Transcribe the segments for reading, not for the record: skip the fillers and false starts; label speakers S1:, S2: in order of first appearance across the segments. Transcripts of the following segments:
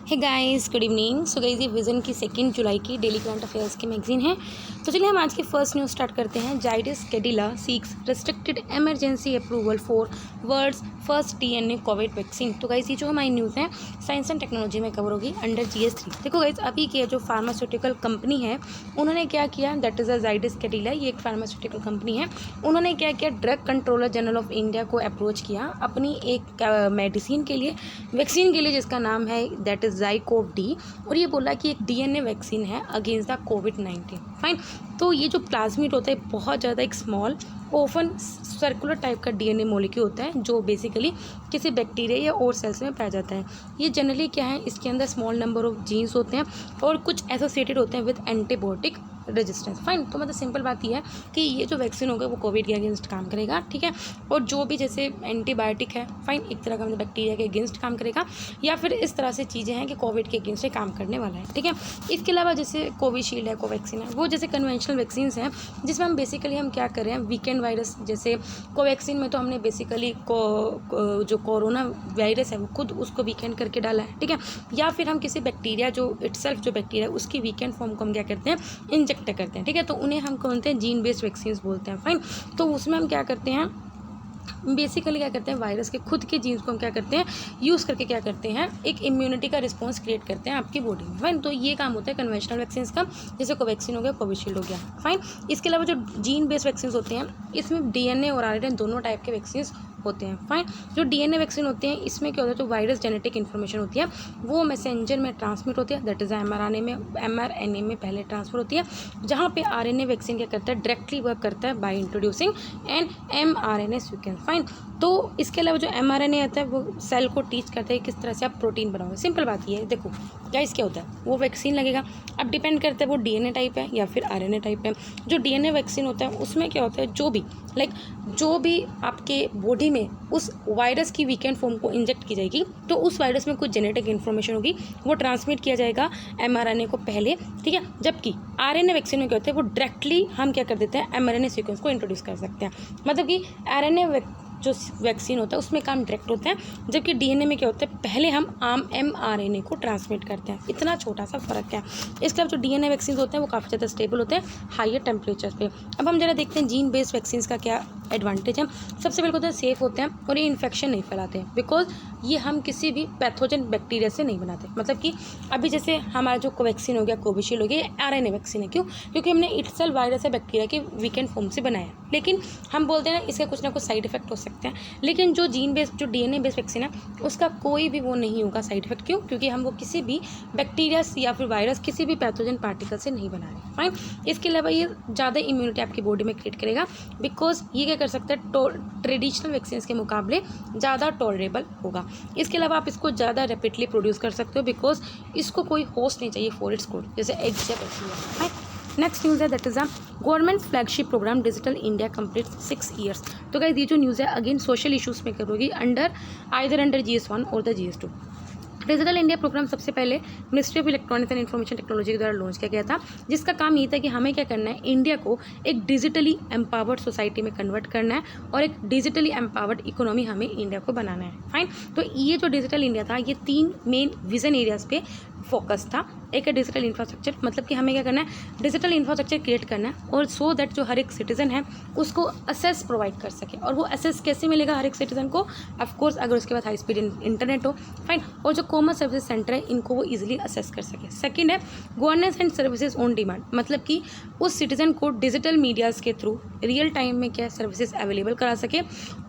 S1: हे guys, good evening. So guys, ये Vision की 2 जुलाई की डेली करंट अफेयर्स की मैगजीन है। तो चलिए हम आज की फर्स्ट न्यूज़ स्टार्ट करते हैं। Zydus Cadila seeks restricted emergency approval for world's first DNA COVID vaccine. तो गाइस, ये जो हमारी न्यूज़ है साइंस एंड टेक्नोलॉजी में कवर होगी अंडर GS3। देखो गाइस, अभी की जो फार्मास्यूटिकल कंपनी है उन्होंने क्या किया, दैट इज़ अ जाइडस कैडिला, ये एक फार्मास्यूटिकल कंपनी है। उन्होंने क्या किया, drug controller general of India को अप्रोच किया अपनी एक मेडिसिन के लिए, वैक्सीन के लिए, जिसका नाम है दैट इज़ ज़ाइकोव-डी। और ये बोला कि एक डीएनए वैक्सीन है अगेंस्ट द कोविड-19। फाइन। तो ये जो प्लाज्मिड होता है बहुत ज़्यादा एक स्मॉल ओपन सर्कुलर टाइप का डीएनए मॉलिक्यूल होता है जो बेसिकली किसी बैक्टीरिया या और सेल्स में पाया जाता है। ये जनरली क्या है, इसके अंदर स्मॉल नंबर ऑफ जीन्स होते हैं और कुछ एसोसिएटेड होते हैं विद एंटीबायोटिक रेजिस्टेंस। फाइन। तो मतलब सिंपल बात यह है कि ये जो वैक्सीन होगा वो कोविड के अगेंस्ट काम करेगा, ठीक है। और जो भी जैसे एंटीबायोटिक है, फाइन, एक तरह का मतलब बैक्टीरिया के अगेंस्ट काम करेगा, या फिर इस तरह से चीज़ें हैं कि कोविड के अगेंस्ट काम करने वाला है, ठीक है। इसके अलावा जैसे कोविशील्ड है, कोवैक्सीन है, वो जैसे कन्वेंशनल वैक्सीन हैं जिसमें हम बेसिकली हम क्या कर रहे हैं, वीकेंड वायरस, जैसे कोवैक्सीन में तो हमने बेसिकली जो कोरोना वायरस है वो खुद उसको वीकेंड करके डाला है, ठीक है। या फिर हम किसी बैक्टीरिया जो इटसेल्फ जो बैक्टीरिया उसकी वीकेंड फॉर्म को हम क्या करते हैं, इंजेक्ट करते हैं, ठीक है। तो उन्हें हम बोलते हैं जीन बेस्ड वैक्सीन बोलते हैं। फाइन। तो उसमें हम क्या करते हैं, बेसिकली क्या करते हैं, वायरस के खुद के जीन्स को हम क्या करते हैं, यूज़ करके क्या करते हैं, एक इम्यूनिटी का रिस्पॉन्स क्रिएट करते हैं आपकी बॉडी में। फाइन। तो ये काम होता है कन्वेंशनल वैक्सीन का, जैसे कोवैक्सीन हो गया, कोविशील्ड हो गया। फाइन। इसके अलावा जो जीन बेस्ड वैक्सीन होते हैं इसमें डीएनए और आरएनए दोनों टाइप के वैक्सीन होते हैं। फाइन। जो डीएनए वैक्सीन होते हैं इसमें क्या होता है, जो वायरस जेनेटिक इन्फॉर्मेशन होती है वो मैसेंजर में ट्रांसमिट होती है, दैट इज़ mRNA में पहले ट्रांसफर होती है, जहाँ पे आरएनए वैक्सीन क्या करता है, डायरेक्टली वर्क करता है by introducing N mRNA sequence. Fine. तो इसके अलावा जो mRNA आता है वो सेल को टीच करता है किस तरह से आप प्रोटीन बनाओगे। सिंपल बात ये है, देखो गाइस, क्या होता है, वो वैक्सीन लगेगा, अब डिपेंड करता है वो डीएनए टाइप है या फिर आरएनए टाइप है। जो डीएनए वैक्सीन होता है उसमें क्या होता है, जो भी आपके बॉडी में उस वायरस की वीकेंड फॉर्म को इंजेक्ट की जाएगी तो उस वायरस में कुछ जेनेटिक इन्फॉर्मेशन होगी, वो ट्रांसमिट किया जाएगा mRNA को पहले, ठीक है। जबकि आरएनए वैक्सीन में क्या होता है, वो डायरेक्टली हम क्या कर देते हैं, mRNA सीक्वेंस को इंट्रोड्यूस कर सकते हैं। मतलब कि आरएनए जो वैक्सीन होता है उसमें काम डायरेक्ट होता है, जबकि डीएनए में क्या होता है, पहले हम mRNA को ट्रांसमिट करते हैं। इतना छोटा सा फर्क है। इसके अलावा जो डीएनए वैक्सीन होते हैं वो काफ़ी ज़्यादा स्टेबल होते हैं हायर टेम्परेचर पे। अब हम जरा देखते हैं जीन बेस्ड वैक्सीन का क्या एडवांटेज है। सबसे पहले होता है सेफ होते हैं और ये इन्फेक्शन नहीं फैलाते हैं, बिकॉज ये हम किसी भी पैथोजन बैक्टीरिया से नहीं बनाते। मतलब कि अभी जैसे हमारा जो कोवैक्सीन हो गया, कोविशील्ड हो गया, ये आरएनए वैक्सीन है। क्यों? क्योंकि हमने इटसेल्फ वायरस है बैक्टीरिया के वीकेंड फॉर्म से बनाया, लेकिन हम बोलते हैं ना इसके कुछ ना कुछ साइड इफेक्ट हो सकते हैं, लेकिन जो जीन बेस्ड जो डीएनए बेस्ड वैक्सीन है उसका कोई भी वो नहीं होगा साइड इफेक्ट। क्यों? क्योंकि हम वो किसी भी बैक्टीरिया या फिर वायरस किसी भी पैथोजन पार्टिकल से नहीं बना रहे। फाइन। इसके अलावा ये ज़्यादा इम्यूनिटी आपकी बॉडी में क्रिएट करेगा, बिकॉज ये क्या कर सकता है, ट्रेडिशनल वैक्सीन के मुकाबले ज़्यादा टॉलरेबल होगा। इसके अलावा आप इसको ज़्यादा रैपिडली प्रोड्यूस कर सकते हो, बिकॉज इसको कोई होस्ट नहीं चाहिए फॉर इट्स ग्रोथ, जैसे एग्स या बैक्टीरिया। नेक्स्ट न्यूज़ है, that is a government flagship programme digital India complete 6 years. तो गाइस, ये जो न्यूज़ है अगेन सोशल इशूज़ में करोगी अंडर GS1 और the GS2। Digital India programme सबसे पहले ministry of electronics and information technology के द्वारा लॉन्च किया गया था, जिसका काम ये था कि हमें क्या करना है, इंडिया को एक डिजिटली एम्पावर्ड सोसाइटी में कन्वर्ट करना है और एक डिजिटली एम्पावर्ड इकोनॉमी हमें इंडिया को बनाना है। फाइन। तो ये जो डिजिटल इंडिया था ये 3 मेन विजन एरियाज पे फोकस था। एक है डिजिटल इंफ्रास्ट्रक्चर, मतलब कि हमें क्या करना है, डिजिटल इंफ्रास्ट्रक्चर क्रिएट करना है और सो दैट जो हर एक सिटीजन है उसको असेस प्रोवाइड कर सके। और वो असेस कैसे मिलेगा हर एक सिटीजन को, ऑफकोर्स अगर उसके पास हाई स्पीड इंटरनेट हो। फाइन। और जो कॉमन सर्विस सेंटर है इनको वो इजीली असेस कर सके। सेकंड है governance and services on demand, मतलब कि उस सिटीजन को डिजिटल मीडियाज़ के थ्रू रियल टाइम में क्या सर्विसेज अवेलेबल करा सके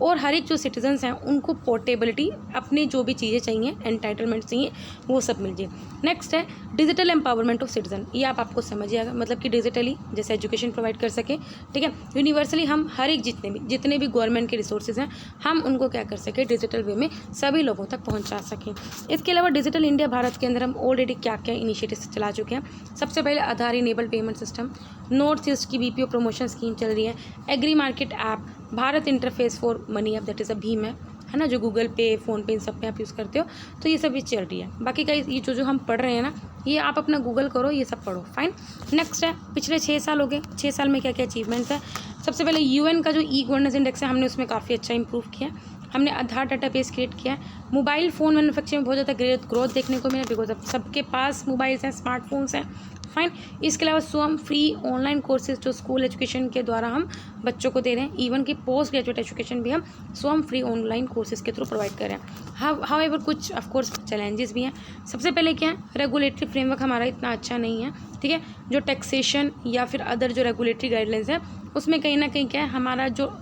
S1: और हर एक जो सिटीजन्स हैं उनको पोर्टेबिलिटी, अपनी जो भी चीज़ें चाहिए, एंटाइटलमेंट चाहिए, वो सब मिल जाए। नेक्स्ट है डिजिटल एम्पावरमेंट ऑफ सिटीजन, ये आपको समझिएगा, मतलब कि डिजिटली जैसे एजुकेशन प्रोवाइड कर सके, ठीक है। यूनिवर्सली हम हर एक जितने भी गवर्नमेंट के रिसोर्सेज हैं हम उनको क्या कर सके, डिजिटल वे में सभी लोगों तक पहुंचा सकें। इसके अलावा डिजिटल इंडिया भारत के अंदर हम ऑलरेडी क्या क्या इनिशिएटिव्स चला चुके हैं। सबसे पहले Aadhaar enable payment system, north east की BPO प्रमोशन स्कीम चल रही है, agri market app, Bharat interface for money app, that is a भीम है ना, जो गूगल पे, फ़ोनपे, इन सब पे आप यूज़ करते हो। तो ये सब भी चल रही है। बाकी का ये जो हम पढ़ रहे हैं ना, ये आप अपना गूगल करो, ये सब पढ़ो। फाइन। नेक्स्ट है पिछले 6 साल हो गए, 6 साल में क्या क्या अचीवमेंट्स है। सबसे पहले UN का जो ई गवर्नेंस इंडेक्स है हमने उसमें काफ़ी अच्छा इंप्रूव किया। हमने आधार डाटाबेस क्रिएट किया है। मोबाइल फ़ोन मैन्युफैक्चरिंग में बहुत ज़्यादा ग्रोथ देखने को मिला बिकॉज अब सबके पास मोबाइल्स हैं, स्मार्टफोन्स हैं। फाइन। इसके अलावा स्वयं फ्री ऑनलाइन कोर्सेज जो स्कूल एजुकेशन के द्वारा हम बच्चों को दे रहे हैं, इवन कि पोस्ट ग्रेजुएट एजुकेशन भी हम स्वयं फ्री ऑनलाइन कोर्सेज के थ्रू प्रोवाइड कर रहे हैं। हाउएवर कुछ ऑफकोर्स चैलेंजेस भी हैं। सबसे पहले क्या है, रेगुलेटरी फ्रेमवर्क हमारा इतना अच्छा नहीं है, ठीक है। जो टैक्सेशन या फिर अदर जो रेगुलेटरी गाइडलाइंस है उसमें कहीं ना कहीं क्या है, हमारा जो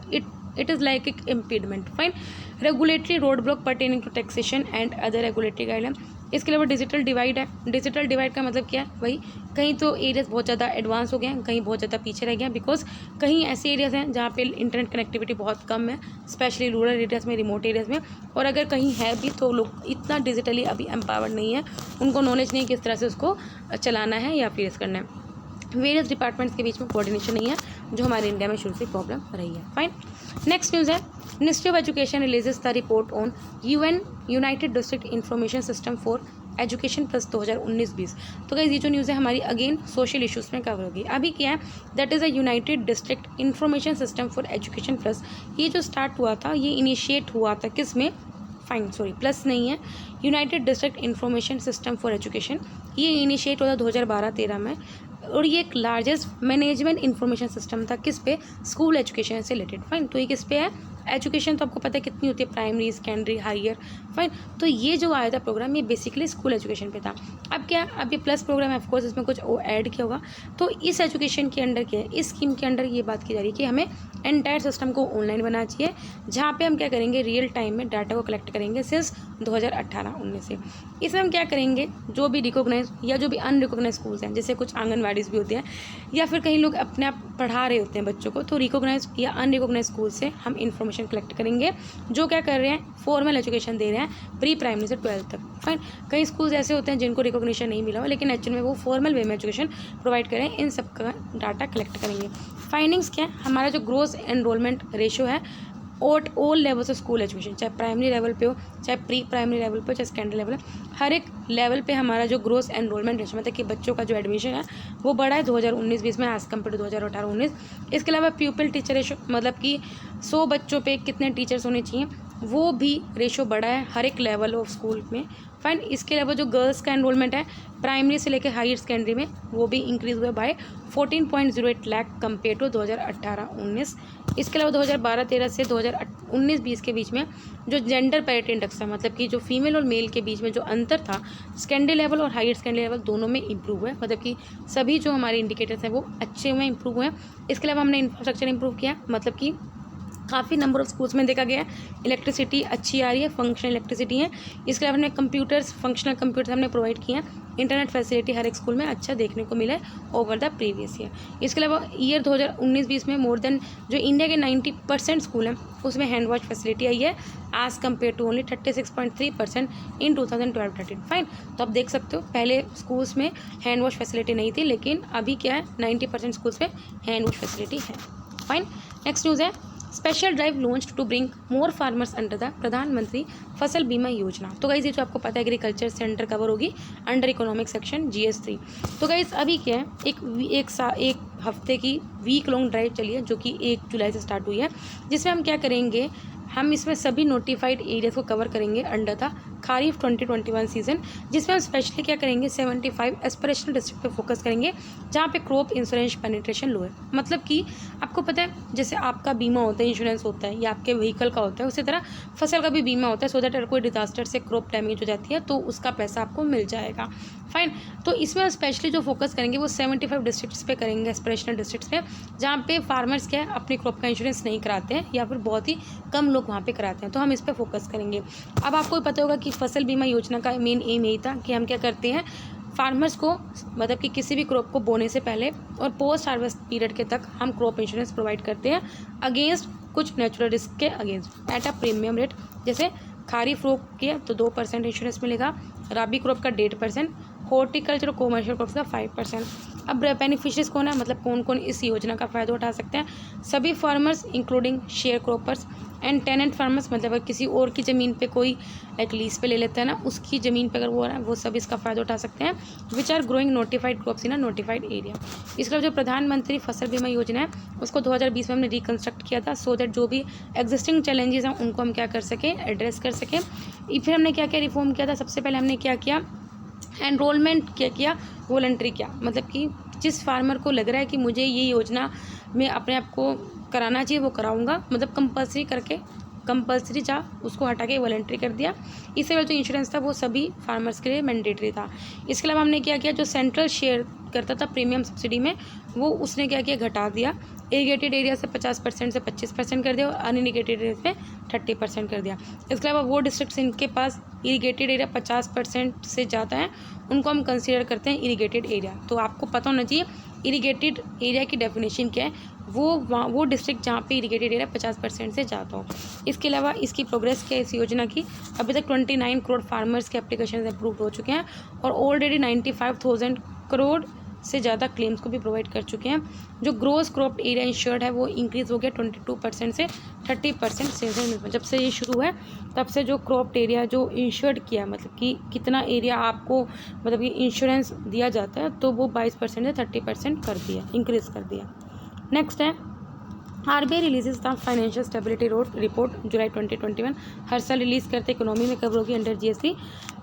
S1: इट इज़ लाइक एक impediment. Fine. Regulatory road block pertaining to taxation and other regulatory guideline. इसके अलावा डिजिटल डिवाइड है। डिजिटल डिवाइड का मतलब क्या है, वही कहीं तो एरियाज बहुत ज़्यादा एडवांस हो गए हैं, कहीं बहुत ज़्यादा पीछे रह गए हैं बिकॉज कहीं ऐसे एरियाज हैं जहाँ पे इंटरनेट कनेक्टिविटी बहुत कम है, स्पेशली रूरल एरियाज़ में, रिमोट एरियाज़ में। और अगर कहीं है भी तो लोग इतना डिजिटली अभी एम्पावर्ड नहीं है, उनको नॉलेज नहीं है किस तरह से उसको चलाना है या फेस करना है। वेरियस डिपार्टमेंट्स के बीच में कोऑर्डिनेशन नहीं है, जो हमारे इंडिया में शुरू से प्रॉब्लम रही है। फाइन। नेक्स्ट न्यूज़ है, ministry of education releases the report on UN United district information system for education plus 2019-20। तो गाइस ये जो न्यूज़ है हमारी अगेन सोशल इश्यूज़ में कवर होगी। अभी क्या है, that is a United district information system for education plus. ये जो स्टार्ट हुआ था, ये इनिशिएट हुआ था किस में, फाइन सॉरी प्लस नहीं है, United district information system for education. ये इनिशिएट हुआ था 2012-13 में और ये एक लार्जेस्ट मैनेजमेंट इंफॉर्मेशन सिस्टम था किस पे, स्कूल एजुकेशन से रिलेटेड। फाइन। तो ये किस पे है, एजुकेशन तो आपको पता है कितनी होती है, प्राइमरी, सेकेंडरी, हायर। फाइन। तो ये जो आया था प्रोग्राम, ये बेसिकली स्कूल एजुकेशन पे था। अब क्या, अब ये प्लस प्रोग्राम है, ऑफकोर्स इसमें कुछ ऐड किया होगा। तो इस एजुकेशन के अंडर क्या है, इस स्कीम के अंडर ये बात की जा रही है कि हमें एंटायर सिस्टम को ऑनलाइन बनाना चाहिए, जहाँ पे हम क्या करेंगे, रियल टाइम में डाटा को कलेक्ट करेंगे सिंस 2018-19 से। इसमें हम क्या करेंगे, जो भी रिकॉग्नाइज या जो भी अनरिकॉग्नाइज स्कूल्स हैं, जैसे कुछ आंगनवाड़ीज़ भी होते हैं या फिर कहीं लोग अपने आप पढ़ा रहे होते हैं बच्चों को, तो रिकॉग्नाइज या अनरिकॉग्नाइज स्कूल से हम इन्फॉर्मेशन कलेक्ट करेंगे, जो क्या कर रहे हैं, फॉर्मल एजुकेशन दे रहे हैं प्री प्राइमरी से 12th तक। फाइन। कई स्कूल्स ऐसे होते हैं जिनको रिकॉग्निशन नहीं मिला हो, लेकिन एक्चुअली में वो फॉर्मल वे में एजुकेशन प्रोवाइड करें, इन सब का डाटा कलेक्ट करेंगे। फाइंडिंग्स क्या है, हमारा जो ग्रोथ एनरोलमेंट रेशियो है at all levels of school education, चाहे प्राइमरी लेवल पे हो, चाहे प्री प्राइमरी लेवल पे हो, चाहे सेकेंडरी लेवल है, हर एक लेवल पे हमारा जो ग्रोथ एनरोलमेंट रेशियो मतलब कि बच्चों का जो एडमिशन है वो बढ़ा है 2019-20 में एज कम्पेयर टू 2018-19। इसके अलावा प्यूपिल टीचर रेशियो मतलब कि 100 बच्चों पे कितने टीचर्स होने चाहिए, वो भी रेशियो बढ़ा है हर एक लेवल ऑफ स्कूल में। फाइन। इसके अलावा जो गर्ल्स का एनरोलमेंट है प्राइमरी से लेकर हायर सेकेंडरी में, वो भी इंक्रीज़ हुआ बाय 14.08 लाख कम्पेयर टू 2018-19। इसके अलावा 2012-13 से 2019-20 के बीच में जो जेंडर पैरिटी इंडेक्स था, मतलब कि जो फीमेल और मेल के बीच में जो अंतर था सेकेंडरी लेवल और हायर सेकेंडरी लेवल दोनों में इंप्रूव हुआ है, मतलब कि सभी जो हमारे इंडिकेटर्स हैं वो अच्छे हुए, इंप्रूव हुए हैं। इसके अलावा हमने इंफ्रास्ट्रक्चर इंप्रूव किया, मतलब कि काफ़ी नंबर ऑफ स्कूल्स में देखा गया है इलेक्ट्रिसिटी अच्छी आ रही है, फंक्शनल इलेक्ट्रिसिटी है। इसके अलावा हमने कंप्यूटर्स, फंक्शनल कंप्यूटर्स हमने प्रोवाइड किए हैं। इंटरनेट फैसिलिटी हर एक स्कूल में अच्छा देखने को मिला है ओवर द प्रीवियस ईयर। इसके अलावा ईयर 2019-20 में मोर देन जो इंडिया के 90% स्कूल हैं उसमें हैंड वॉश फैसिलिटी आई है as compare to only 36.3% in 2012-13। Fine. तो आप देख सकते हो पहले स्कूल्स में हैंड वॉश फैसिलिटी नहीं थी, लेकिन अभी क्या है 90% स्कूल्स में हैंड वॉश फैसिलिटी है। फाइन। नेक्स्ट न्यूज़ है, special drive launched to bring more farmers under the Pradhan Mantri Fasal बीमा योजना। तो गाइज ये जो आपको पता है एग्रीकल्चर से अंडर कवर होगी अंडर इकोनॉमिक सेक्शन GS3। तो गाइज अभी क्या है, एक हफ्ते की वीक लॉन्ग ड्राइव चली है जो कि 1 जुलाई से स्टार्ट हुई है, जिसमें हम क्या करेंगे, हम इसमें सभी नोटिफाइड एरियाज को कवर करेंगे अंडर द खारीफ 2021 सीजन, जिसमें हम स्पेशली क्या करेंगे 75 एस्पिरेशनल डिस्ट्रिक्ट पे फोकस करेंगे जहाँ पे क्रॉप इंश्योरेंस पेनिट्रेशन लो है। मतलब कि आपको पता है जैसे आपका बीमा होता है, इंश्योरेंस होता है या आपके व्हीकल का होता है, उसी तरह फसल का भी बीमा होता है, सो दैट अगर कोई डिजास्टर से क्रॉप डैमेज हो जाती है तो उसका पैसा आपको मिल जाएगा। फाइन। तो इसमें हम स्पेशली जो फोकस करेंगे वो 75 डिस्ट्रिक्ट्स पे करेंगे, एस्पिरेशनल डिस्ट्रिक्ट्स पे, जहाँ पे फार्मर्स क्या है अपनी क्रॉप का इंश्योरेंस नहीं कराते हैं या फिर बहुत ही कम लोग वहाँ पे कराते हैं, तो हम इस पर फोकस करेंगे। अब आपको पता होगा कि फसल बीमा योजना का मेन एम यही था कि हम क्या करते हैं, फार्मर्स को मतलब कि किसी भी क्रॉप को बोने से पहले और पोस्ट हार्वेस्ट पीरियड के तक हम क्रॉप इंश्योरेंस प्रोवाइड करते हैं अगेंस्ट कुछ नेचुरल रिस्क के against at a premium rate. जैसे खारीफ क्रॉप के तो 2% इंश्योरेंस मिलेगा, राबी क्रॉप का 1.5%, हॉर्टिकल्चर और कॉमर्शियल क्रॉप्स का 5%। अब बेनिफिशरीज कौन है, मतलब कौन कौन इस योजना का फ़ायदा उठा सकते हैं? सभी farmers including share croppers and tenant farmers, मतलब अगर किसी और की ज़मीन पे कोई लाइक लीज पे ले लेता है ना, उसकी ज़मीन पे अगर वो है वो सब इसका फ़ायदा उठा सकते हैं। Which are growing notified crops in a notified area. इसके अलावा जो प्रधानमंत्री फसल बीमा योजना है उसको 2020 में हमने रिकन्स्ट्रक्ट किया था, सो दैट जो भी एग्जिस्टिंग चैलेंजेस हैं उनको हम क्या कर सकें, एड्रेस कर सकें। फिर हमने क्या क्या रिफॉर्म किया था? सबसे पहले हमने क्या किया, एनरोलमेंट क्या किया, वॉलंटरी किया, मतलब कि जिस फार्मर को लग रहा है कि मुझे ये योजना में अपने आप को कराना चाहिए वो कराऊंगा, मतलब कंपलसरी करके, कंपलसरी जा उसको हटा के वॉलंटरी कर दिया। इससे पहले जो इंश्योरेंस था वो सभी फार्मर्स के लिए मैंडेटरी था। इसके अलावा हमने क्या किया, जो सेंट्रल शेयर करता था प्रीमियम सब्सिडी में वो उसने क्या किया, घटा दिया। इरीगेटेड एरिया से 50% से 25% कर दिया और अनइरीगेटेड एरिया पे 30% कर दिया। इसके अलावा वो डिस्ट्रिक्ट्स इनके पास इरीगेटेड एरिया 50% से ज़्यादा है उनको हम कंसीडर करते हैं इरीगेटेड एरिया। तो आपको पता होना चाहिए इरीगेटेड एरिया की डेफिनेशन क्या है, वो डिस्ट्रिक्ट जहाँ पे इरीगेटेड एरिया 50% से ज़्यादा हो। इसके अलावा इसकी प्रोग्रेस क्या है इस योजना की, अभी तक 29 करोड़ फार्मर्स के एप्लीकेशन अप्रूव हो चुके हैं और ऑलरेडी 95,000 करोड़ से ज़्यादा क्लेम्स को भी प्रोवाइड कर चुके हैं। जो ग्रोस क्रॉप एरिया इंश्योर्ड है वो इंक्रीज़ हो गया 22% से 30% से। जब से ये शुरू है तब से जो क्रॉप एरिया जो इंश्योर्ड किया, मतलब कि कितना एरिया आपको मतलब कि इंश्योरेंस दिया जाता है, तो वो 22% से 30% कर दिया, इंक्रीज़ कर दिया। नेक्स्ट है RBI releases the financial stability report July 2021। हर साल रिलीज़ करते इकोनॉमी में कवर होगी अंडर GST।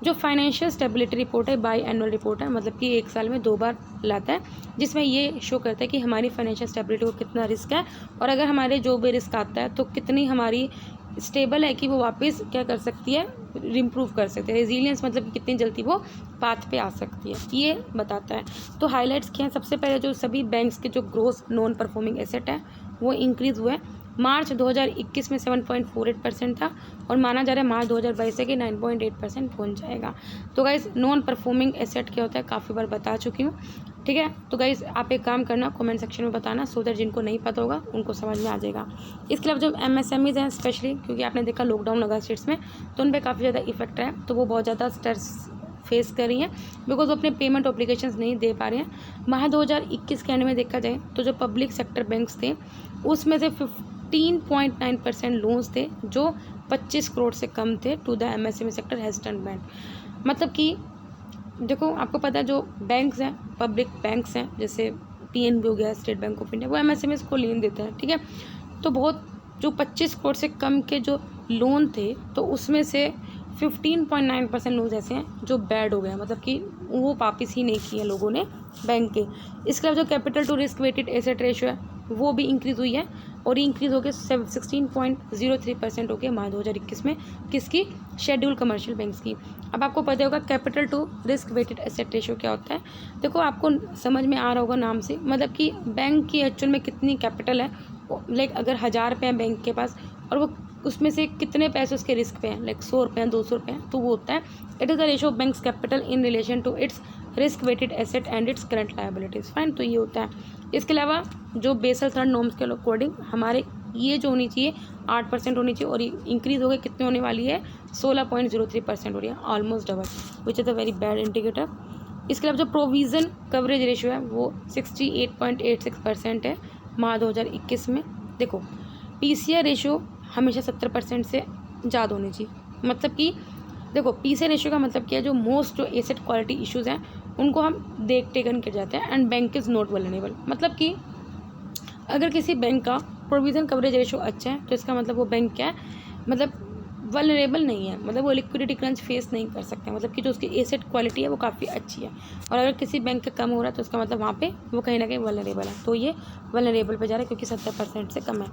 S1: जो फाइनेंशियल स्टेबिलिटी रिपोर्ट है बाई एनुअल रिपोर्ट है, मतलब कि एक साल में 2 बार लाता है, जिसमें ये शो करता है कि हमारी फाइनेंशियल स्टेबिलिटी को कितना रिस्क है और अगर हमारे जो भी रिस्क आता है तो कितनी हमारी स्टेबल है कि वो वापस क्या कर सकती है, इम्प्रूव कर सकते हैं। रेजिलियंस मतलब कि कितनी जल्दी वो पाथ पे आ सकती है, ये बताता है। तो हाइलाइट्स क्या हैं, सबसे पहले जो सभी बैंक्स के जो ग्रोस नॉन परफॉर्मिंग एसेट है वो इंक्रीज़ हुए। मार्च 2021 में 7.48% था और माना जा रहा है मार्च 2022 से कि 9.8% पहुँच जाएगा। तो गाइस नॉन परफॉर्मिंग एसेट क्या होता है काफ़ी बार बता चुकी हूँ, ठीक है। तो गाइस आप एक काम करना, कमेंट सेक्शन में बताना, सो दैट जिनको नहीं पता होगा उनको समझ में आ जाएगा। इसके अलावा जो MSMEs हैं स्पेशली, क्योंकि आपने देखा लॉकडाउन लगा स्टेट्स में तो उन पर काफ़ी ज़्यादा इफेक्ट है, तो वो बहुत ज़्यादा स्ट्रेस फेस कर रही हैं बिकॉज वो अपने पेमेंट ऑब्लिगेशंस नहीं दे पा रहे हैं। माह 2021 के एंड में देखा जाए तो जो पब्लिक सेक्टर बैंक्स थे उसमें से 15.9% लोन्स थे जो 25 करोड़ से कम थे to the MSME sector has turn bad. मतलब कि देखो आपको पता है जो बैंक्स हैं, पब्लिक बैंक्स हैं, जैसे PNB हो गया, स्टेट बैंक ऑफ इंडिया, वो MSMEs को लोन देता है, ठीक है। तो बहुत जो 25 करोड़ से कम के जो लोन थे तो उसमें से 15.9% लोग ऐसे हैं जो बैड हो गए, मतलब कि वो वापस ही नहीं किए लोगों ने बैंक के। इसके अलावा जो capital to risk weighted asset ratio है वो भी इंक्रीज़ हुई है और इंक्रीज़ हो गया 16.03% हो गया मार्च 2021 में, किसकी, शेड्यूल कमर्शियल बैंक्स की। अब आपको पता होगा capital to risk weighted asset ratio क्या होता है। देखो आपको समझ में आ रहा होगा नाम से, मतलब कि बैंक की एक्चुअल में कितनी कैपिटल है, लाइक अगर 1000 रुपये हैं बैंक के पास और वो उसमें से कितने पैसे उसके रिस्क पे हैं, लाइक 100 रुपये हैं, 200 रुपये हैं, तो वो होता है it is the ratio of banks capital in relation to its risk weighted asset and its current liabilities, fine. तो ये होता है। इसके अलावा जो बेसल थर्ड नॉर्म्स के अकॉर्डिंग हमारे ये जो होनी चाहिए 8% होनी चाहिए और इंक्रीज़ हो गए कितने होने वाली है, 16.03% हो रही है, almost double, which is a very bad indicator. इसके अलावा जो प्रोविज़न कवरेज रेशियो है वो 68.86% है मार्च 2021 में। देखो PCR रेशियो हमेशा 70% से ज़्यादा होनी चाहिए, मतलब कि देखो PC रेशियो का मतलब क्या है, जो मोस्ट जो एसेट क्वालिटी इश्यूज़ हैं उनको हम टेकन किए जाते हैं and bank is not vulnerable. मतलब कि अगर किसी बैंक का प्रोविज़न कवरेज रेशियो अच्छा है तो इसका मतलब वो बैंक क्या है, मतलब वल्नरेबल नहीं है, मतलब वो लिक्विडिटी क्रंच फेस नहीं कर सकते, मतलब कि जो उसकी एसेट क्वालिटी है वो काफ़ी अच्छी है। और अगर किसी बैंक का कम हो रहा है तो उसका मतलब वहाँ पे वो कहीं ना कहीं वल्नरेबल है, तो ये वल्नरेबल पे जा रहा है क्योंकि 70% से कम है।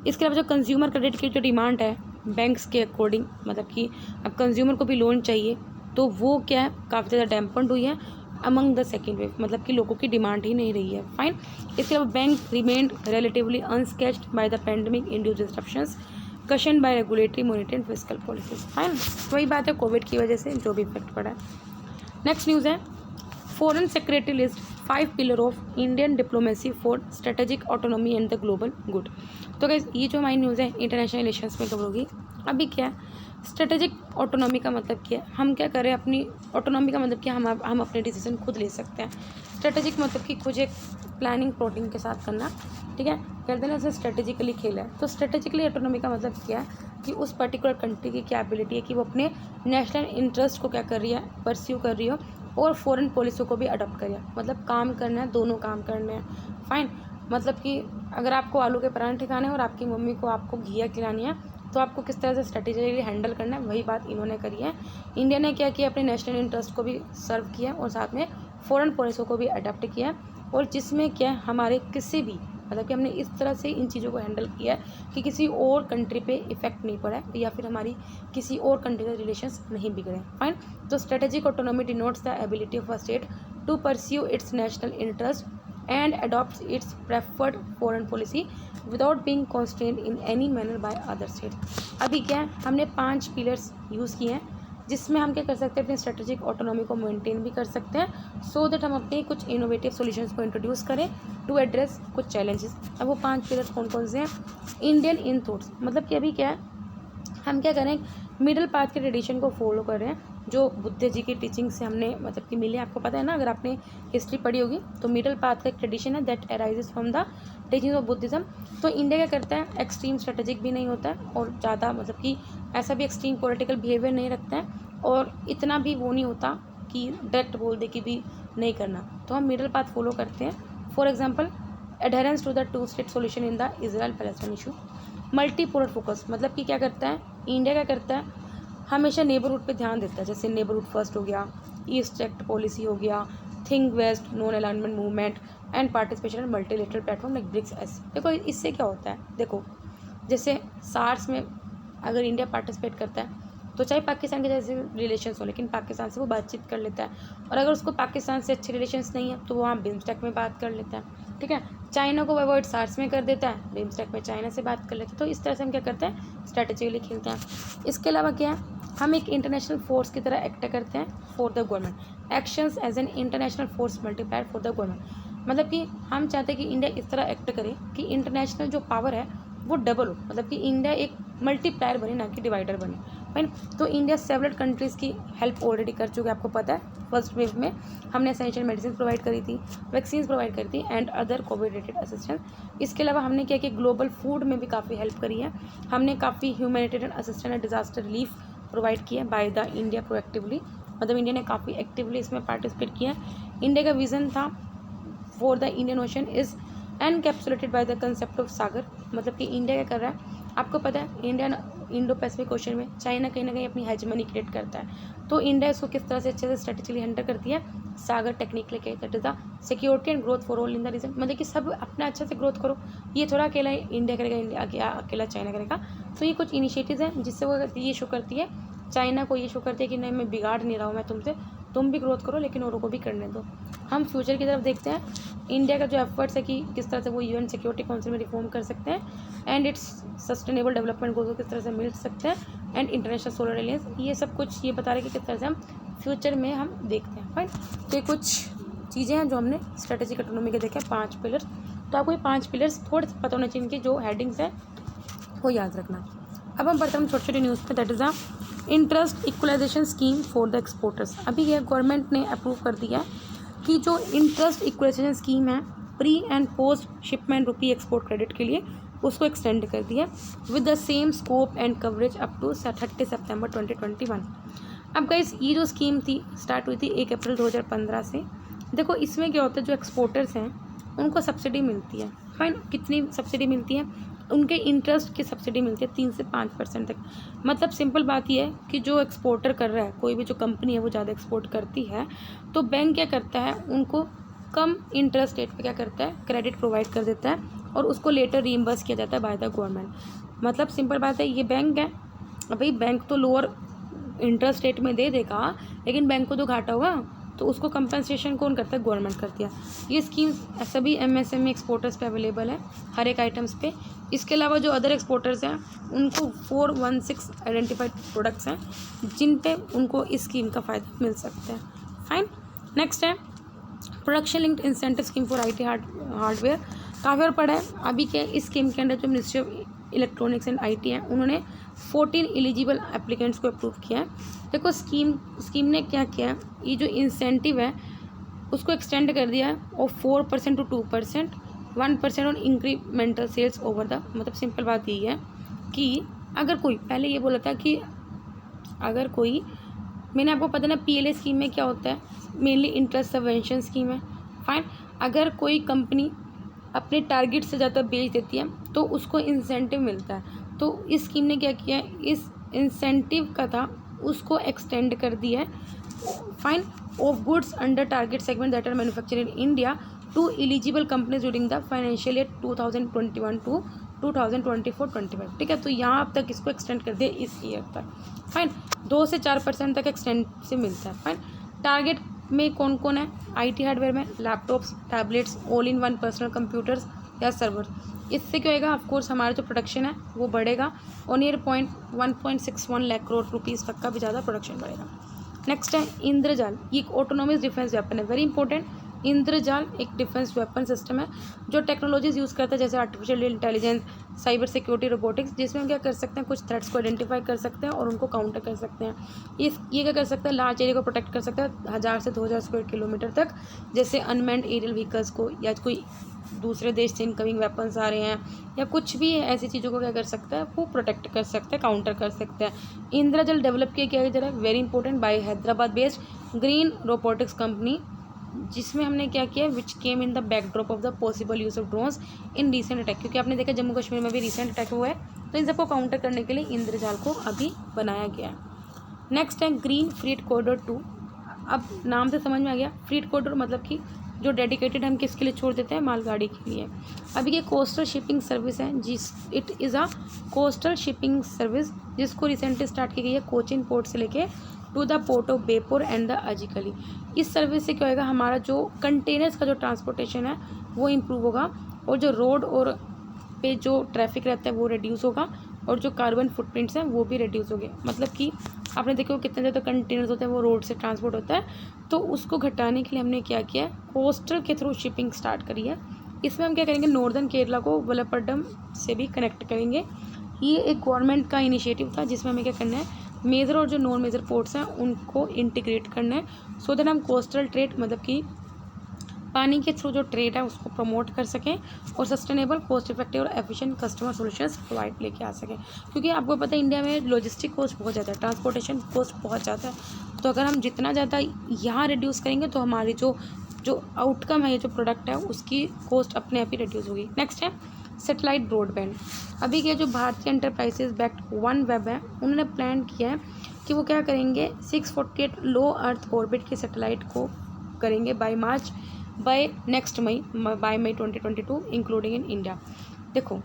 S1: इसके अलावा जो कंज्यूमर क्रेडिट की जो डिमांड है बैंक्स के अकॉर्डिंग, मतलब कि अब कंज्यूमर को भी लोन चाहिए तो वो क्या है, काफ़ी ज़्यादा डैम्पन्ड हुई है अमंग द सेकेंड वेव, मतलब कि लोगों की डिमांड ही नहीं रही है, फाइन। इसके अलावा bank remained relatively unscathed by the pandemic induced disruptions cushion by regulatory monetary and fiscal policies, fine. वही बात है कोविड की वजह से जो भी इफेक्ट पड़ा है। नेक्स्ट न्यूज़ है foreign secretary list 5 pillar of Indian diplomacy for strategic autonomy and the global good. तो गाइस ये जो हमारी न्यूज़ है इंटरनेशनल रिलेशंस में कवर होगी। अभी क्या है स्ट्रेटेजिक ऑटोनॉमी का मतलब क्या है, हम क्या करें अपनी ऑटोनॉमी का मतलब क्या, हम अपने डिसीजन खुद ले सकते हैं। स्ट्रेटेजिक मतलब कि खुद एक प्लानिंग प्लॉटिंग के साथ करना, ठीक है, कहते हैं ना उसे स्ट्रेटेजिकली खेला है। तो स्ट्रेटेजिकली ऑटोनॉमी का मतलब क्या है कि उस पर्टिकुलर कंट्री की क्या एबिलिटी है कि वो अपने नेशनल इंटरेस्ट को क्या कर रही है, परस्यू कर रही हो, और फॉरेन पॉलिसी को भी अडॉप्ट करिए। मतलब काम करना है, दोनों काम करने हैं। फाइन, मतलब कि अगर आपको आलू के पराठे खाने हैं और आपकी मम्मी को आपको घिया खिलानी है, तो आपको किस तरह से स्ट्रेटेजिकली हैंडल करना है, वही बात इन्होंने करी है। इंडिया ने क्या किया, अपने नेशनल इंटरेस्ट को भी सर्व किया और साथ में फॉरेन पॉलिसी को भी अडॉप्ट किया, और जिसमें क्या हमारे किसी भी मतलब कि हमने इस तरह से इन चीज़ों को हैंडल किया है कि किसी और कंट्री पे इफेक्ट नहीं पड़ा है या फिर हमारी किसी और कंट्री के रिलेशंस नहीं बिगड़े। फाइन, तो strategic autonomy denotes the ability of a state to pursue its national interest and adopts its preferred foreign policy without being constrained in any manner by other states। अभी क्या है, हमने 5 pillars use किए हैं जिसमें हम क्या कर सकते हैं, अपनी स्ट्रेटेजिक ऑटोनॉमी को मेंटेन भी कर सकते हैं, सो दैट हम अपने कुछ इनोवेटिव सॉल्यूशंस को इंट्रोड्यूस करें टू एड्रेस कुछ चैलेंजेस। अब वो 5 पिलर्स कौन कौन से हैं। इंडियन इन थॉट्स, मतलब कि अभी क्या है, हम क्या करें, मिडिल पाथ के ट्रेडिशन को फॉलो कर रहे हैं जो बुद्ध जी की टीचिंग से हमने मतलब कि मिले। आपको पता है ना, अगर आपने हिस्ट्री पढ़ी होगी, तो मिडिल पाथ का एक ट्रेडिशन है that arises from the teaching of Buddhism. तो इंडिया क्या करता है, एक्सट्रीम स्ट्रेटेजिक भी नहीं होता है और ज़्यादा मतलब कि ऐसा भी एक्सट्रीम पॉलिटिकल बिहेवियर नहीं रखता है, और इतना भी वो नहीं होता कि डायरेक्ट बोल दे कि भी नहीं करना। तो हम मिडिल पाथ फॉलो करते हैं। For example, adherence to the 2 state solution in the Israel Palestine issue. Multipolar focus, मतलब कि क्या करता है इंडिया, क्या करता है, हमेशा नेबरहुड पे ध्यान देता है। जैसे नेबरहुड फर्स्ट हो गया, ईस्ट एक्ट पॉलिसी हो गया, think west, non alignment movement and participation in multilateral platform like BRICS S. देखो इससे क्या होता है, देखो जैसे सार्स में अगर इंडिया पार्टिसिपेट करता है तो चाहे पाकिस्तान के जैसे रिलेशंस हो, लेकिन पाकिस्तान से वो बातचीत कर लेता है, और अगर उसको पाकिस्तान से अच्छे रिलेशंस नहीं है तो वो वहाँ बिम्स्टेक में बात कर लेता है, ठीक है। चाइना को अवॉइड सार्स में कर देता है, बिम्स्टेक में चाइना से बात कर लेते हैं। तो इस तरह से हम क्या करते हैं, स्ट्रैटेजिकली खेलते हैं। इसके अलावा क्या है, हम एक इंटरनेशनल फोर्स की तरह एक्ट करते हैं for the government, actions as an international force multiplier for the government. मतलब कि हम चाहते हैं कि इंडिया इस तरह एक्ट करे कि इंटरनेशनल जो पावर है वो डबल हो, मतलब कि इंडिया एक मल्टीप्लायर बने, ना कि डिवाइडर बने। फाइन, तो इंडिया सेवरल कंट्रीज़ की हेल्प ऑलरेडी कर चुके हैं, आपको पता है। फर्स्ट वेव में हमने एसेंशियल मेडिसिन प्रोवाइड करी थी, वैक्सीन प्रोवाइड करी थी and other Covid related assistance. इसके अलावा हमने क्या कि ग्लोबल फूड में भी काफ़ी हेल्प करी है। हमने काफ़ी humanitarian assistance and disaster relief provide किया बाय द इंडिया प्रोएक्टिवली, मतलब इंडिया ने काफ़ी एक्टिवली इसमें पार्टिसिपेट किया। इंडिया का विज़न था for the Indian Ocean is encapsulated by the concept of SAGAR. मतलब कि इंडिया क्या कर रहा है, आपको पता है इंडिया इंडो पैसिफिक ओशन में चाइना कहीं ना कहीं अपनी हेजमनी क्रिएट करता है, तो इंडिया इसको किस तरह से अच्छे से स्ट्रेटेजिकली हैंडल करती है, सागर टेक्निक लेके, that is the security and growth for all in the region. मतलब कि सब अपना अच्छे से ग्रोथ करो, ये थोड़ा अकेला इंडिया करेगा, इंडिया अकेला चाइना करेगा। तो ये कुछ इनिशिएटिव्स हैं जिससे वो ये शो करती है, चाइना को ये शो करती है कि नहीं मैं बिगाड़ नहीं रहा हूँ मैं तुमसे, तुम भी ग्रोथ करो लेकिन औरों को भी करने दो। हम फ्यूचर की तरफ देखते हैं, इंडिया का जो एफर्ट्स है कि किस तरह से वो यूएन सिक्योरिटी काउंसिल में रिफॉर्म कर सकते हैं and it's sustainable development goals को किस तरह से मिल सकते हैं एंड इंटरनेशनल सोलर एलायंस, ये सब कुछ ये बता रहे कि किस तरह से हम फ्यूचर में हम देखते हैं। फाइन, तो ये कुछ चीज़ें हैं जो हमने स्ट्रेटेजिक ऑटोनॉमी के देखे, 5 पिलर्स। तो आपको ये 5 पिलर्स थोड़े से पता होना चाहिए, इनकी जो हेडिंग्स है वो याद रखना। अब हम बढ़ते हैं छोटी छोटी न्यूज़ पे, that is the interest equalisation scheme for the exporters. अभी यह गवर्नमेंट ने अप्रूव कर दिया कि जो इंटरेस्ट इक्वलाइजेशन स्कीम है pre and post shipment rupee export credit के लिए, उसको एक्सटेंड कर दिया with the same scope and coverage up to 30 सितंबर 2021। अब गाइस ये जो स्कीम थी स्टार्ट हुई थी 1 अप्रैल 2015 से। देखो इसमें क्या होता है, जो एक्सपोर्टर्स हैं उनको सब्सिडी मिलती है। फाइन, कितनी सब्सिडी मिलती है, उनके इंटरेस्ट की सब्सिडी मिलती है 3 से 5% तक। मतलब सिंपल बात यह है कि जो एक्सपोर्टर कर रहा है, कोई भी जो कंपनी है वो ज़्यादा एक्सपोर्ट करती है, तो बैंक क्या करता है, उनको कम इंटरेस्ट रेट पे क्या करता है, क्रेडिट प्रोवाइड कर देता है और उसको लेटर रीइंबर्स किया जाता है बाय द गवर्नमेंट। मतलब सिंपल बात है, ये बैंक है, अब भाई बैंक तो लोअर इंटरेस्ट रेट में दे देगा, लेकिन बैंक को तो घाटा होगा, तो उसको कंपनसेशन कौन करता है, गवर्नमेंट करती है। ये स्कीम सभी एमएसएमई एक्सपोर्टर्स पे अवेलेबल है, हर एक आइटम्स पे। इसके अलावा जो अदर एक्सपोर्टर्स हैं उनको 416 आइडेंटिफाइड प्रोडक्ट्स हैं जिन पे उनको इस स्कीम का फ़ायदा मिल सकता है। फाइन, नेक्स्ट है production linked incentive scheme for IT hardware. काफ़ी और पड़ा है अभी के इस स्कीम के अंडर जो ministry of electronics and IT है, उन्होंने 14 एलिजिबल एप्लीकेंट्स को अप्रूव किया है। देखो स्कीम ने क्या किया है, ये जो इंसेंटिव है उसको एक्सटेंड कर दिया है और 4% to 2%, 1% on incremental sales over the, मतलब सिंपल बात यही है कि अगर कोई, पहले ये बोला था कि अगर कोई, मैंने आपको पता ना PLA स्कीम में क्या होता है, मेनली इंटरेस्ट सबवेंशन स्कीम है, फाइन। अगर कोई कंपनी अपने टारगेट से ज़्यादा बेच देती है तो उसको इंसेंटिव मिलता है। तो इस स्कीम ने क्या किया है, इस इंसेंटिव का था उसको एक्सटेंड कर दिया है, fine, of goods under target segment that are manufactured in India to eligible companies during the financial year 2021 to 2024-25, ठीक है। तो यहाँ अब तक इसको एक्सटेंड कर दिया इस ईयर तक, फाइन। 2 से 4% तक एक्सटेंड से मिलता है, फाइन। टारगेट में कौन कौन है, IT हार्डवेयर में laptops, tablets, all in one personal computers या सर्वर्स। इससे क्या होएगा, ऑफकोर्स हमारा जो प्रोडक्शन है वो बढ़ेगा और नियर 1.61 लाख करोड़ रुपीज़ तक का भी ज़्यादा प्रोडक्शन बढ़ेगा। नेक्स्ट है इंद्रजाल, ये एक ऑटोनोमस डिफेंस वेपन है, वेरी इंपॉर्टेंट। इंद्रजाल एक डिफेंस वेपन सिस्टम है जो टेक्नोलॉजीज यूज़ करता है जैसे artificial intelligence, cyber security, robotics, जिसमें हम क्या कर सकते हैं, कुछ थ्रेट्स को आइडेंटिफाई कर सकते हैं और उनको काउंटर कर सकते हैं। ये क्या कर सकता है, लार्ज एरिया को प्रोटेक्ट कर सकता है 1000 से 2000 स्क्वायर किलोमीटर तक, जैसे अनमैन्ड एरियल व्हीकल्स को, या कोई दूसरे देश से इनकमिंग वेपन्स आ रहे हैं या कुछ भी ऐसी चीज़ों को क्या कर सकता है, वो प्रोटेक्ट कर सकता है, काउंटर कर सकता है। इंद्रजाल डेवलप किया गया, very important, by Hyderabad based Green Robotics company, जिसमें हमने क्या किया, which came in the backdrop of the possible use of drones in recent attack, क्योंकि आपने देखा जम्मू कश्मीर में भी रिसेंट अटैक हुआ है, तो इन सबको काउंटर करने के लिए इंद्रजाल को अभी बनाया गया है। नेक्स्ट है ग्रीन फ्रीट कॉरिडोर 2। अब नाम से समझ में आ गया, फ्रीट कॉरिडोर मतलब कि जो डेडिकेटेड हम किसके लिए छोड़ देते हैं, मालगाड़ी के लिए। अभी ये कोस्टल शिपिंग सर्विस है, it is a coastal shipping service जिसको रिसेंटली स्टार्ट की गई है कोचिन पोर्ट से लेके to the port of Beypore and the Azhikkal. इस सर्विस से क्या होगा, हमारा जो कंटेनर्स का जो ट्रांसपोर्टेशन है वो इम्प्रूव होगा और जो रोड और पे जो ट्रैफिक रहता है वो रिड्यूस होगा और जो कार्बन फुटप्रिंट्स हैं वो भी रिड्यूस हो गए। मतलब कि आपने देखो कितने ज़्यादा कंटेनर्स होते हैं वो रोड से ट्रांसपोर्ट होता है, तो उसको घटाने के लिए हमने क्या किया है, कोस्टल के थ्रू शिपिंग स्टार्ट करी है। इसमें हम क्या करेंगे, नॉर्दर्न केरला को वलपट्टनम से भी कनेक्ट करेंगे। ये एक गवर्नमेंट का इनिशिएटिव था जिसमें हमें क्या करना है, मेजर और जो नॉन मेजर पोर्ट्स हैं उनको इंटीग्रेट करना है, सो दैट हम कोस्टल ट्रेड, मतलब कि पानी के थ्रू जो ट्रेड है उसको प्रमोट कर सकें और सस्टेनेबल, कॉस्ट इफेक्टिव और एफिशिएंट कस्टमर सॉल्यूशंस प्रोवाइड लेके आ सकें। क्योंकि आपको पता है इंडिया में लॉजिस्टिक कॉस्ट बहुत ज़्यादा है, ट्रांसपोर्टेशन कॉस्ट बहुत ज़्यादा है, तो अगर हम जितना ज़्यादा यहाँ रिड्यूस करेंगे तो हमारी जो आउटकम है, ये जो प्रोडक्ट है उसकी कॉस्ट अपने आप ही रिड्यूस होगी। नेक्स्ट है सेटेलाइट ब्रॉडबैंड। अभी के जो भारतीय एंटरप्राइजेज बैक्ड वन वेब है, उन्होंने प्लान किया है कि वो क्या करेंगे, 648 लो अर्थ ऑर्बिट के सैटेलाइट को करेंगे by next May 2022 including in India. देखो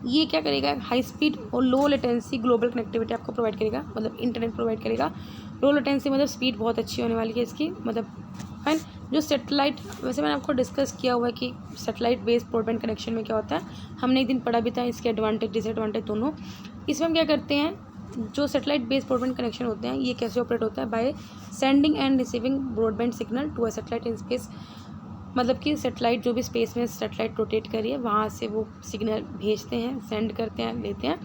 S1: ये क्या करेगा, हाई स्पीड और लो लेटेंसी ग्लोबल कनेक्टिविटी आपको प्रोवाइड करेगा, मतलब इंटरनेट प्रोवाइड करेगा। लो लेटेंसी मतलब स्पीड बहुत अच्छी होने वाली है इसकी, मतलब फाइन। जो सेटेलाइट, वैसे मैंने आपको डिस्कस किया हुआ है कि सेटेलाइट बेस्ड ब्रॉडबैंड कनेक्शन में क्या होता है, हमने एक दिन पढ़ा भी था इसके एडवांटेज डिसएडवांटेज दोनों। इसमें हम क्या करते हैं, जो सेटेलाइट बेस्ड ब्रॉडबैंड कनेक्शन होते हैं ये कैसे ऑपरेट होता है, by sending and receiving broadband signal to a satellite in space. मतलब कि सेटेलाइट जो भी स्पेस में सेटेलाइट रोटेट कर रही है वहाँ से वो सिग्नल भेजते हैं, सेंड करते हैं, लेते हैं,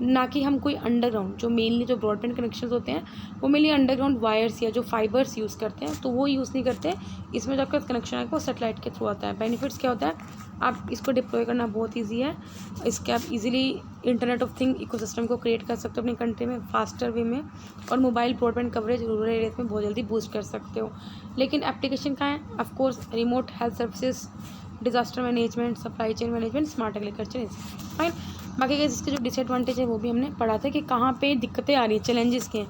S1: ना कि हम कोई अंडरग्राउंड, जो मेनली जो ब्रॉडबैंड कनेक्शन होते हैं वो मेनली अंडरग्राउंड वायर्स या जो फाइबर्स यूज़ करते हैं, तो वो यूज़ नहीं करते। इसमें जो आपका कनेक्शन है वो सेटेलाइट के थ्रू आता है। बेनिफिट्स क्या होता है, आप इसको डिप्लॉय करना बहुत ईजी है, इसके आप easily internet of thing ecosystem को क्रिएट कर सकते हो अपनी कंट्री में फास्टर वे में, और mobile broadband coverage rural areas में बहुत जल्दी बूस्ट कर सकते हो। लेकिन एप्लीकेशन कहाँ है, of course remote health services, disaster management, supply chain management, smart agriculture, fine. बाकी के इसके जो डिसएडवांटेज है वो भी हमने पढ़ा था कि कहाँ पे दिक्कतें आ रही हैं, चैलेंजेस के हैं।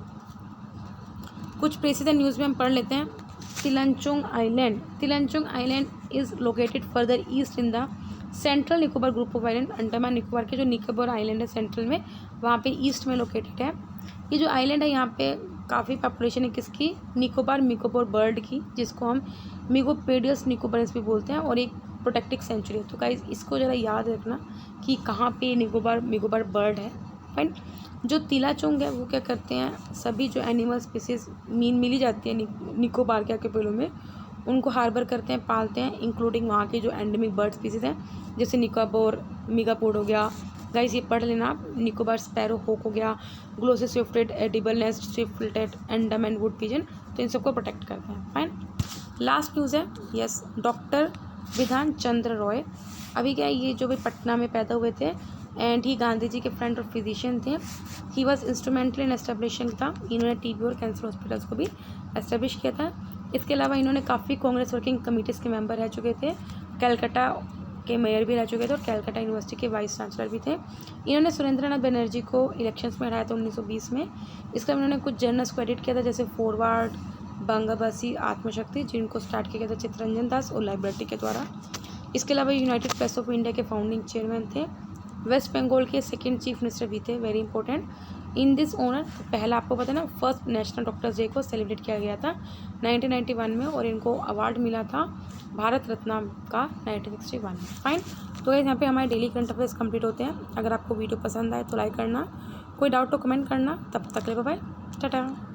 S1: कुछ प्लेसेस एंड न्यूज़ में हम पढ़ लेते हैं। Tillangchong island is located further east in the central Nicobar group of island. Andaman Nicobar के जो निकोबार आइलैंड है सेंट्रल में, वहाँ पे ईस्ट में लोकेटेड है। ये जो आइलैंड है यहाँ पे काफ़ी पॉपुलेशन है किसकी, निकोबार बर्ड की, जिसको हम मिगोपेडियस निकोबारस भी बोलते हैं, और एक प्रोटेक्टिव सेंचुरी है। तो गाइस इसको ज़रा याद रखना कि कहाँ पे निकोबार बर्ड है, फाइन। जो तिलाचोंग है वो क्या करते हैं, सभी जो एनिमल स्पीसीज मिली जाती है निकोबार के आर्किपेलागो में, उनको हार्बर करते हैं, पालते हैं, इंक्लूडिंग वहाँ के जो एंडेमिक बर्ड स्पीसीज हैं, जैसे निकोबार, मिगापोड हो गया, गाइस ये पढ़ लेना आप, निकोबार स्पैरो होक हो गया, glossy swiftlet, edible nest swiftlet, Andaman wood pigeon, तो इन सबको प्रोटेक्ट करते हैं। फाइन। लास्ट न्यूज़ है, यस, डॉक्टर विधान चंद्र रॉय, अभी क्या है, ये जो भी पटना में पैदा हुए थे एंड ही गांधी जी के फ्रेंड और फिजिशियन थे। He was instrumental in establishing था, इन्होंने टीबी और कैंसर हॉस्पिटल्स को भी एस्टेब्लिश किया था। इसके अलावा इन्होंने काफ़ी कांग्रेस वर्किंग कमेटीज़ के मेंबर रह चुके थे, कलकत्ता के मेयर भी रह चुके थे और कलकत्ता यूनिवर्सिटी के वाइस चांसलर भी थे। इन्होंने सुरेंद्रनाथ बनर्जी को इलेक्शंस में हराया था 1920 में। इसका इन्होंने कुछ जर्नल्स को एडिट किया था, जैसे फॉरवर्ड, बंगाबासी, आत्मशक्ति, जिनको स्टार्ट किया गया था चित्तरंजन दास और लाइब्रेटी के द्वारा। इसके अलावा यूनाइटेड प्रेस ऑफ इंडिया के फाउंडिंग चेयरमैन थे। वेस्ट बंगाल के सेकंड चीफ मिनिस्टर भी थे, very important. In this honour, पहला आपको पता है ना, फर्स्ट नेशनल डॉक्टर्स डे को सेलिब्रेट किया गया था 1991 में, और इनको अवार्ड मिला था भारत रत्न का 1961 में। फाइन। तो यहाँ पे हमारे डेली करंट अफेयर्स कंप्लीट होते हैं। अगर आपको वीडियो पसंद आए तो लाइक करना, कोई डाउट तो कमेंट करना। तब तक ले बाय बाय, टाटा।